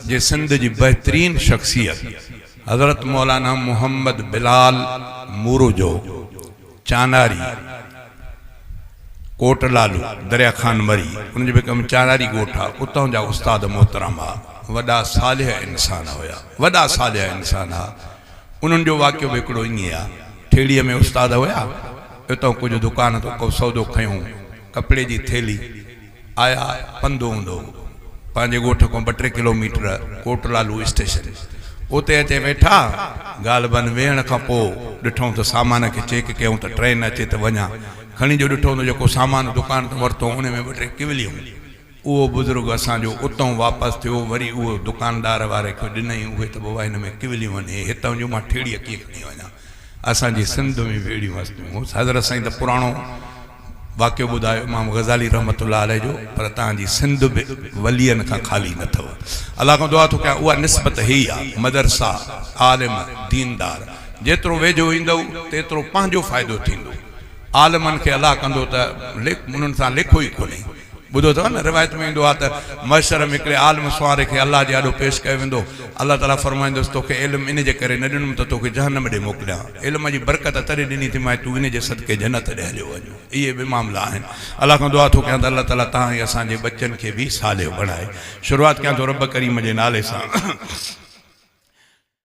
जे सिंध की बेहतरीन शख्सियत हजरत मौलाना मोहम्मद बिलाल मूरुजो चानारी कोटलालू दरिया खान मरी उनजो भी कम चानारी गोठा उतों जा उस्ताद मोहतरम आ वॾा सालिह इंसान हुया वॾा सालिह इंसान आ उन्हनि जो वाक़ियो भी हिकिड़ो ईअं आहे ठेड़ीअ में उस्ताद हुया हितां कुछ दुकान तो को सौदो खयूं कपिड़े की थैली आया पंधु हूंदो पंहिंजे ॻोठ खां 2-3 किलोमीटर कोटलालू स्टेशन उते अचे वेठा ॻाल्हि वेहण खां पोइ ॾिठूं त सामान खे चेक कयूं त ट्रेन अचे त वञा खणी जो ॾिठो त जेको सामान दुकान ते वरितो उन में 2-3 किवलियूं उहो बुज़ुर्ग असांजो उतां वापसि थियो वरी उहो दुकानदार वारे खे ॾिनई उहे त बाबा हिन में किवलियूं आहिनि हितां जो मां ठेड़ीअ कीअं खणी वञा असांजी सिंध में भी अहिड़ियूं हस्तियूं हज़रत साईं त पुराणो वाक़ियो ॿुधायो इमाम गज़ाली रहमतुल्लाह अलैह जो पर तव्हांजी सिंध बि वलियनि खां ख़ाली न अथव अल्लाह खां दुआ थो कयां उहा निस्बत ही आहे मदरसा आलिम दीनदार जेतिरो वेझो ईंदव तेतिरो पंहिंजो फ़ाइदो थींदो आलिमनि खे अलाह कंदो त उन्हनि सां लेखो ई कोन्हे ॿुधो अथव न रिवायत में ईंदो आहे त मशर में हिकिड़े आलिम सुवारे खे अलाह जे आॾो पेश कयो वेंदो अलाह ताला फरमाईंदुसि तोखे इल्मु इन जे करे न ॾिनुमि त तोखे जहन्नम ॾे मोकिलियां इल्म जी बरकत तॾहिं ॾिनी थी मां तूं इन जे सदके जन्नत ॾे हलियो वञो इहे बि मामला आहिनि अलाह खां दुआ थो कयां त अलाह ताला तव्हां असांजे बच्चनि खे बि सालिह बणाए शुरूआत कयां थो रब करीम जे नाले सां